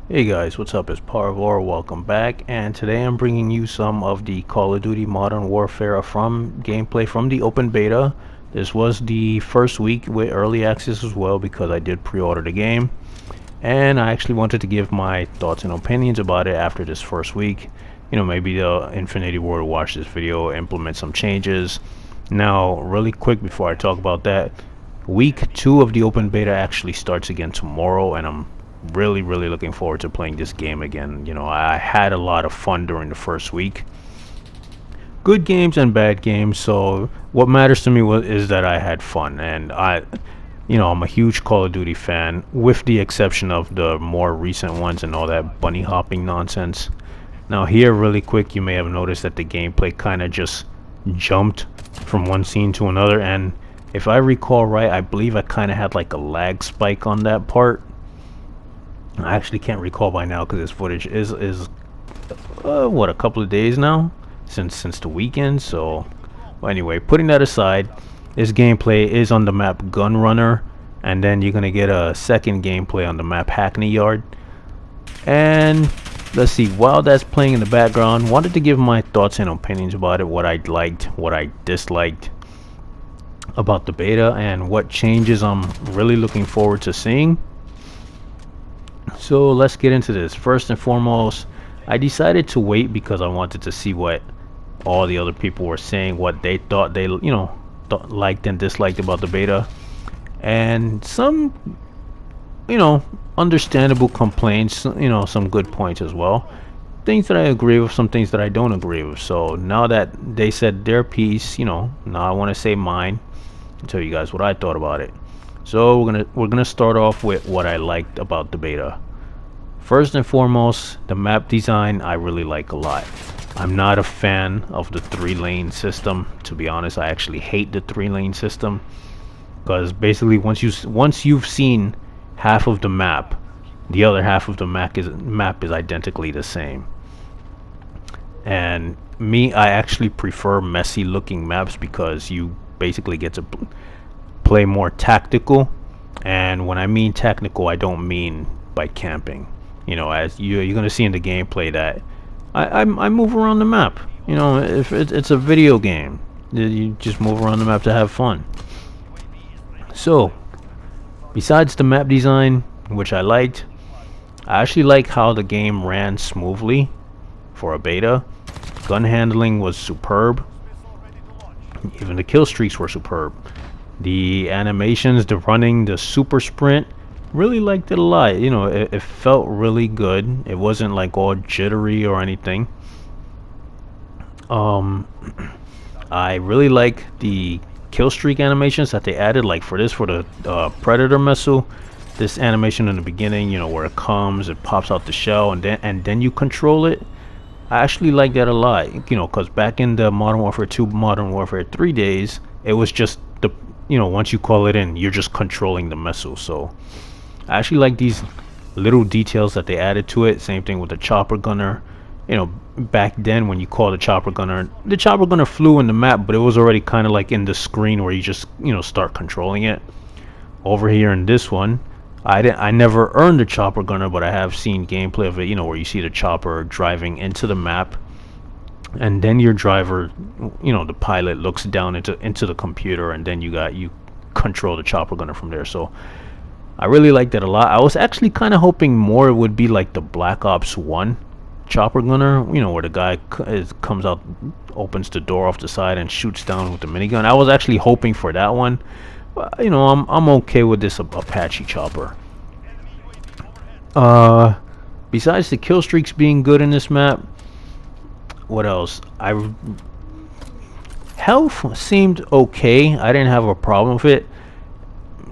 Hey guys, what's up? It's Parvor. Welcome back, and today I'm bringing you some of the Call of Duty Modern Warfare from gameplay from the open beta. This was the first week with early access as well because I did pre-order the game, and I actually wanted to give my thoughts and opinions about it after this first week. Maybe the Infinity Ward will watch this video, implement some changes. Now, really quick before I talk about that, week 2 of the open beta actually starts again tomorrow, and I'm really looking forward to playing this game again. I had a lot of fun during the first week. Good games and bad games, so what matters to me is that I had fun, and I'm a huge Call of Duty fan, with the exception of the more recent ones and all that bunny hopping nonsense. Now here, really quick, you may have noticed that the gameplay kind of just jumped from one scene to another, and if I recall right, I believe I kind of had like a lag spike on that part. I actually can't recall by now because this footage is what, a couple of days now since the weekend. So anyway, putting that aside, this gameplay is on the map Gunrunner, and then you're gonna get a second gameplay on the map Hackney Yard. And let's see, while that's playing in the background, wanted to give my thoughts and opinions about it, what I liked, what I disliked about the beta, and what changes I'm really looking forward to seeing. So let's get into this. First and foremost, I decided to wait because I wanted to see what all the other people were saying, what they thought they liked and disliked about the beta, and some understandable complaints, some good points as well, things that I agree with, some things that I don't agree with. So now that they said their piece, now I want to say mine and tell you guys what I thought about it. So we're gonna start off with what I liked about the beta. First and foremost, the map design I really like a lot. I'm not a fan of the 3-lane system. To be honest, I actually hate the 3-lane system because basically once you've seen half of the map, the other half of the map is identically the same. And I actually prefer messy looking maps because you basically get to play more tactical. And when I mean tactical, I don't mean by camping. As you're gonna see in the gameplay that I move around the map. If it's a video game, you just move around the map to have fun. So besides the map design, which I liked, I actually like how the game ran smoothly for a beta. Gun handling was superb. Even the kill streaks were superb. The animations, the running, the super sprint, really liked it a lot. It felt really good. It wasn't like all jittery or anything. I really like the kill streak animations that they added, like for the Predator missile. This animation in the beginning, where it comes, it pops out the shell, and then you control it. I actually like that a lot. Because back in the Modern Warfare 2, Modern Warfare 3 days, it was just once you call it in, you're just controlling the missile. So I actually like these little details that they added to it. Same thing with the chopper gunner. Back then when you call the chopper gunner flew in the map, but it was already kind of like in the screen where you just start controlling it. Over here in this one, I never earned the chopper gunner, but I have seen gameplay of it, where you see the chopper driving into the map, and then your driver, the pilot, looks down into the computer, and then you control the chopper gunner from there. So I really liked that a lot. I was actually kind of hoping more it would be like the Black Ops 1 chopper gunner, where the guy comes out, opens the door off the side and shoots down with the minigun. I was actually hoping for that one, but I'm okay with this Apache chopper. Besides the kill streaks being good in this map, what else? Health seemed okay. I didn't have a problem with it.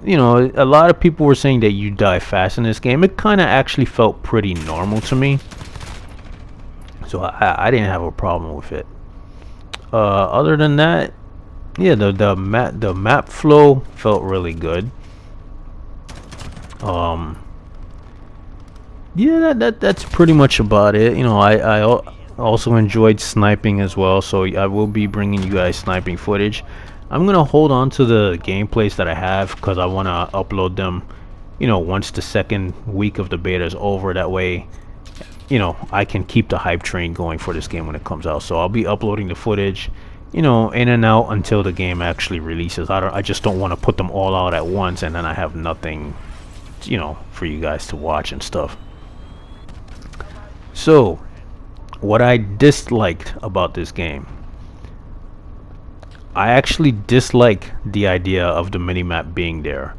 A lot of people were saying that you die fast in this game. It kind of actually felt pretty normal to me, so I didn't have a problem with it. Other than that, yeah, the map flow felt really good. Yeah, that's pretty much about it. I also enjoyed sniping as well, so I will be bringing you guys sniping footage. I'm gonna hold on to the gameplays that I have because I want to upload them you know, once the second week of the beta is over. That way, you know, I can keep the hype train going for this game when it comes out. So I'll be uploading the footage, you know, in and out until the game actually releases. I just don't want to put them all out at once and then I have nothing, you know, for you guys to watch and stuff. So what I disliked about this game, I actually dislike the idea of the minimap being there.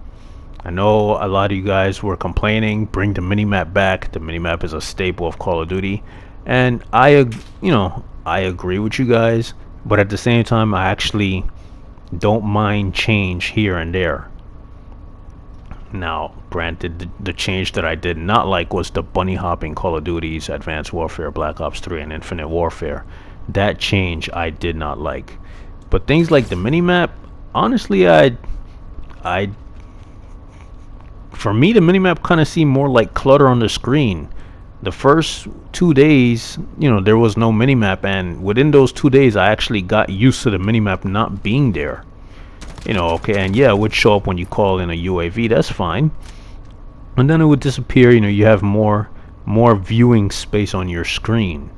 I know a lot of you guys were complaining, bring the minimap back. The minimap is a staple of Call of Duty, and I agree with you guys, but at the same time I actually don't mind change here and there. Now granted, the change that I did not like was the bunny hopping Call of Duty's Advanced Warfare, Black Ops 3 and Infinite Warfare. That change I did not like. But things like the minimap, honestly, for me, the minimap kind of seemed more like clutter on the screen. The first 2 days, you know, there was no minimap, and within those 2 days, I actually got used to the minimap not being there. You know, okay, and yeah, it would show up when you call in a UAV, that's fine. And then it would disappear, you know, you have more viewing space on your screen.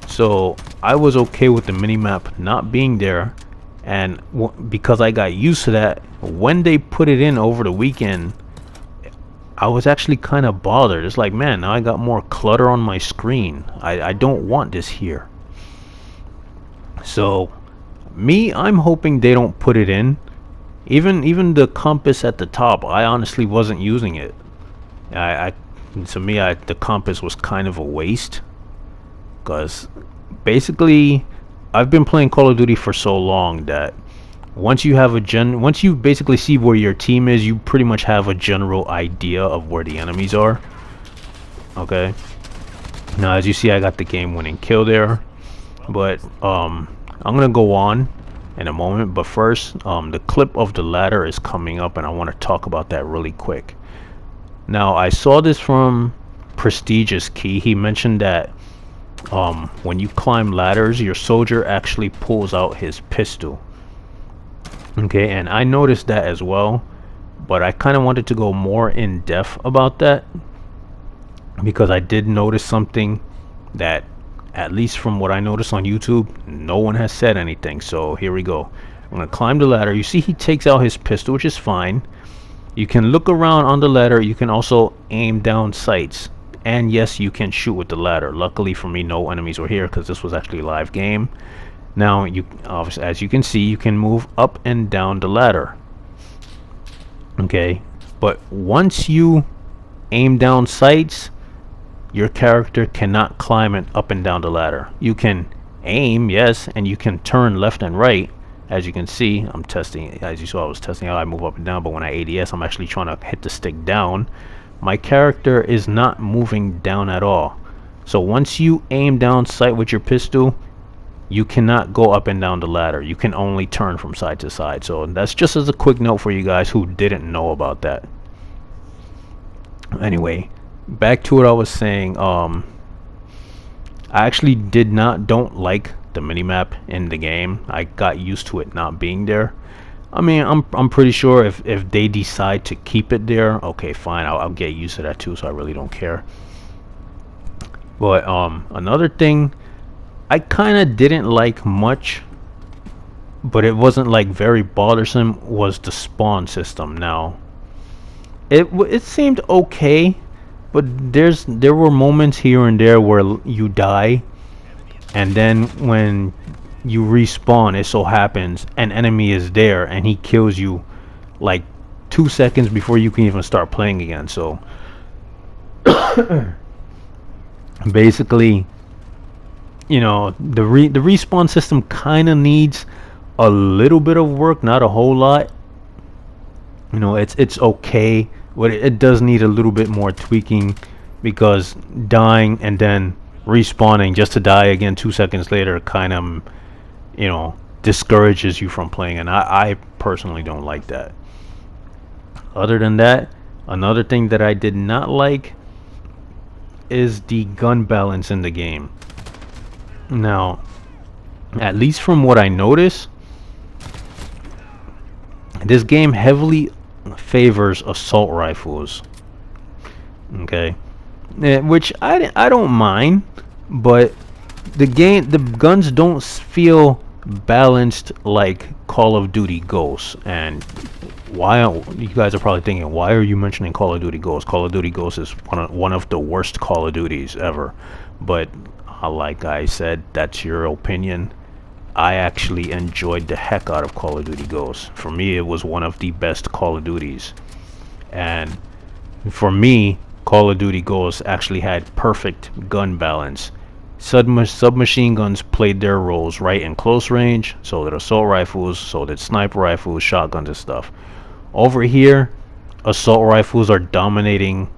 So I was okay with the minimap not being there, and because I got used to that, when they put it in over the weekend, I was actually kind of bothered. It's like, man, now I got more clutter on my screen. I don't want this here. So me, I'm hoping they don't put it in. Even the compass at the top, I honestly wasn't using it. To me, the compass was kind of a waste, because basically I've been playing Call of Duty for so long that once you basically see where your team is, you pretty much have a general idea of where the enemies are. Okay. Now, as you see, I got the game-winning kill there, but I'm gonna go on in a moment. But first, the clip of the ladder is coming up, and I want to talk about that really quick. Now, I saw this from Prestigious Key. He mentioned that when you climb ladders, your soldier actually pulls out his pistol. Okay, and I noticed that as well, but I kind of wanted to go more in depth about that, because I did notice something that, at least from what I noticed on YouTube, no one has said anything. So here we go. I'm gonna climb the ladder. You see he takes out his pistol, which is fine. You can look around on the ladder. You can also aim down sights, and yes, you can shoot with the ladder. Luckily for me, no enemies were here because this was actually a live game. Now, obviously, as you can see, you can move up and down the ladder. Okay, but once you aim down sights, your character cannot climb it up and down the ladder. You can aim, yes, and you can turn left and right. As you can see, I'm testing. As you saw, I was testing how I move up and down, but when I ADS, I'm actually trying to hit the stick down. My character is not moving down at all. So once you aim down sight with your pistol, you cannot go up and down the ladder. You can only turn from side to side. So that's just as a quick note for you guys who didn't know about that. Anyway, back to what I was saying. I actually don't like the minimap in the game. I got used to it not being there. I mean, I'm pretty sure if they decide to keep it there, okay, fine, I'll get used to that too, so I really don't care. But another thing I kind of didn't like much, but it wasn't like very bothersome, was the spawn system. Now, it seemed okay, but there were moments here and there where you die, and then when you respawn, it so happens an enemy is there and he kills you like 2 seconds before you can even start playing again. So basically, you know, the respawn system kind of needs a little bit of work, not a whole lot. You know, it's okay, but it does need a little bit more tweaking, because dying and then respawning just to die again 2 seconds later kind of, you know, discourages you from playing, and I personally don't like that. Other than that, another thing that I did not like is the gun balance in the game. Now, at least from what I notice, this game heavily favors assault rifles. Okay, which I don't mind, but the guns don't feel balanced like Call of Duty Ghosts. And you guys are probably thinking, why are you mentioning Call of Duty Ghosts? Call of Duty Ghosts is one of the worst Call of Duties ever. But like I said, that's your opinion. I actually enjoyed the heck out of Call of Duty Ghosts. For me, it was one of the best Call of Duties. And for me, Call of Duty Ghosts actually had perfect gun balance. Submachine guns played their roles right in close range, so did assault rifles, so did sniper rifles, shotguns and stuff. Over here, assault rifles are dominating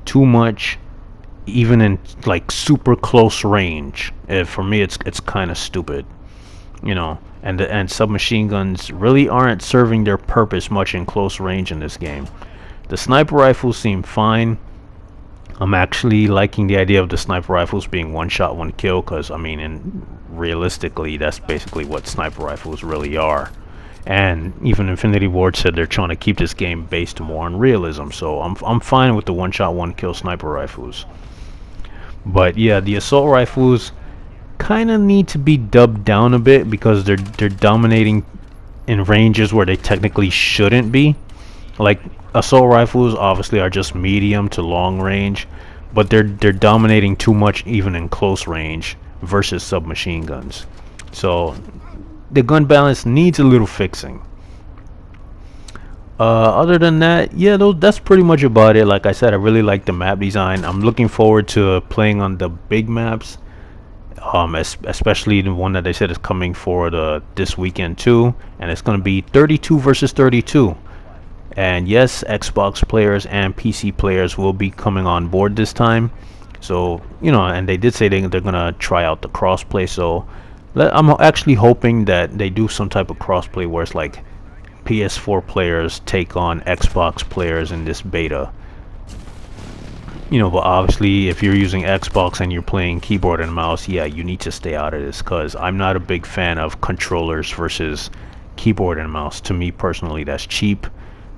too much, even in like super close range. For me, it's kind of stupid, you know. And submachine guns really aren't serving their purpose much in close range in this game. The sniper rifles seem fine. I'm actually liking the idea of the sniper rifles being one shot, one kill, because I mean, realistically, that's basically what sniper rifles really are. And even Infinity Ward said they're trying to keep this game based more on realism, so I'm fine with the one shot, one kill sniper rifles. But yeah, the assault rifles kind of need to be dubbed down a bit because they're dominating in ranges where they technically shouldn't be. Like, assault rifles obviously are just medium to long range, but they're dominating too much even in close range versus submachine guns. So the gun balance needs a little fixing. Other than that, yeah, that's pretty much about it. Like I said, I really like the map design. I'm looking forward to playing on the big maps, especially the one that they said is coming for this weekend too, and it's going to be 32 versus 32. And yes, Xbox players and PC players will be coming on board this time. So, you know, and they did say they're going to try out the crossplay. So I'm actually hoping that they do some type of crossplay where it's like PS4 players take on Xbox players in this beta. You know, but obviously if you're using Xbox and you're playing keyboard and mouse, yeah, you need to stay out of this, because I'm not a big fan of controllers versus keyboard and mouse. To me personally, that's cheap.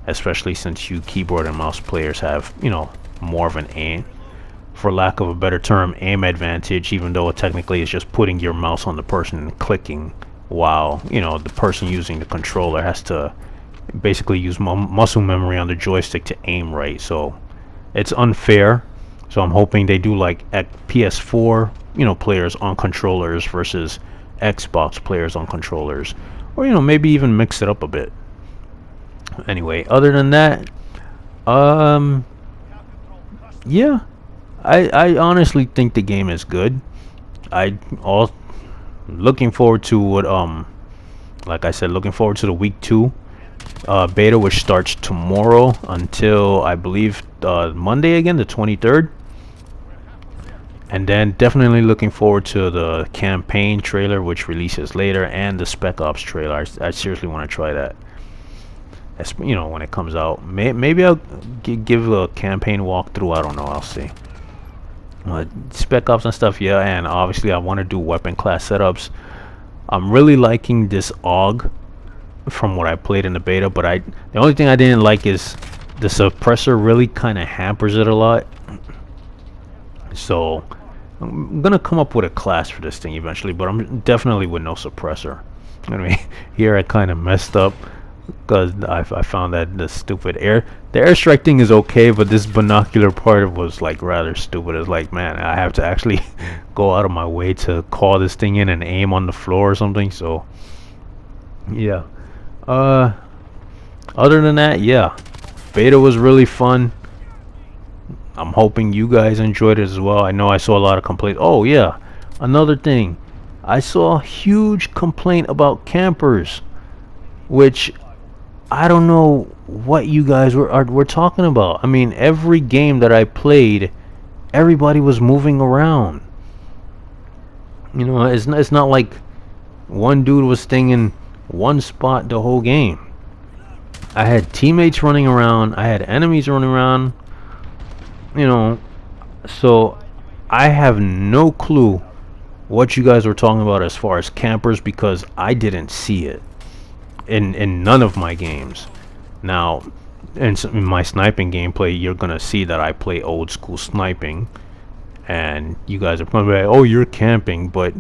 Especially since you keyboard and mouse players have, you know, more of an aim, for lack of a better term, aim advantage, even though it technically is just putting your mouse on the person and clicking, while, you know, the person using the controller has to basically use muscle memory on the joystick to aim right. So it's unfair. So I'm hoping they do like PS4, you know, players on controllers versus Xbox players on controllers, or, you know, maybe even mix it up a bit. Anyway, other than that, yeah, I honestly think the game is good. Looking forward to what like I said, looking forward to the week 2 beta, which starts tomorrow until I believe Monday again, the 23rd. And then definitely looking forward to the campaign trailer, which releases later, and the Spec Ops trailer. I seriously want to try that. You know, when it comes out, maybe I'll give a campaign walkthrough. I don't know, I'll see. Spec Ops and stuff, yeah. And obviously I want to do weapon class setups. I'm really liking this AUG from what I played in the beta, but the only thing I didn't like is the suppressor really kind of hampers it a lot. So I'm gonna come up with a class for this thing eventually, but I'm definitely with no suppressor. I mean, here I kind of messed up, because I found that the airstrike thing is okay, but this binocular part was like rather stupid. It's like, man, I have to actually go out of my way to call this thing in and aim on the floor or something. So yeah, other than that, yeah, beta was really fun. I'm hoping you guys enjoyed it as well. I know I saw a lot of complaints. Oh yeah, another thing, I saw a huge complaint about campers, which I don't know what you guys were talking about. I mean, every game that I played, everybody was moving around. You know, it's not like one dude was staying in one spot the whole game. I had teammates running around, I had enemies running around, you know. So I have no clue what you guys were talking about as far as campers, because I didn't see it in none of my games. Now, in my sniping gameplay, you're gonna see that I play old school sniping, and you guys are probably like, oh, you're camping, but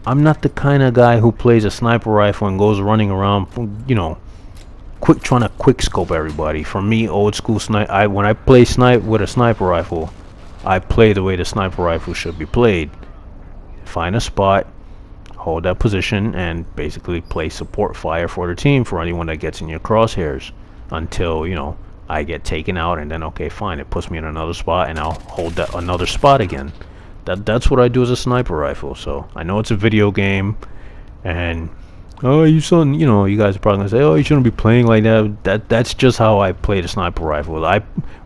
I'm not the kind of guy who plays a sniper rifle and goes running around, you know, trying to quick scope everybody. For me, old school when I play snipe with a sniper rifle, I play the way the sniper rifle should be played. Find a spot, hold that position, and basically play support fire for the team for anyone that gets in your crosshairs until, you know, I get taken out, and then okay, fine, it puts me in another spot and I'll hold that another spot again. That's what I do as a sniper rifle. So I know it's a video game, and oh, you know, you guys are probably gonna say, oh, you shouldn't be playing like that. That's just how I play the sniper rifle.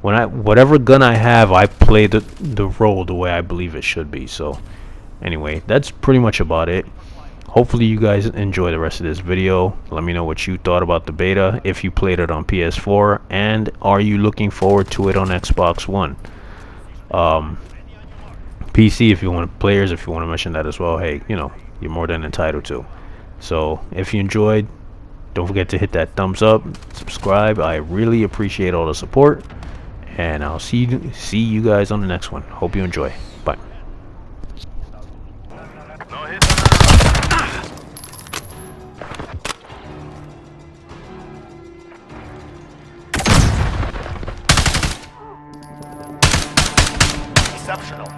Whatever gun I have, I play the role the way I believe it should be. So anyway, that's pretty much about it. Hopefully you guys enjoy the rest of this video. Let me know what you thought about the beta, if you played it on PS4, and are you looking forward to it on Xbox One. PC, if you want players, if you want to mention that as well, hey, you know, you're more than entitled to. So if you enjoyed, don't forget to hit that thumbs up, subscribe. I really appreciate all the support, and I'll see you guys on the next one. Hope you enjoy. Bye. Exceptional.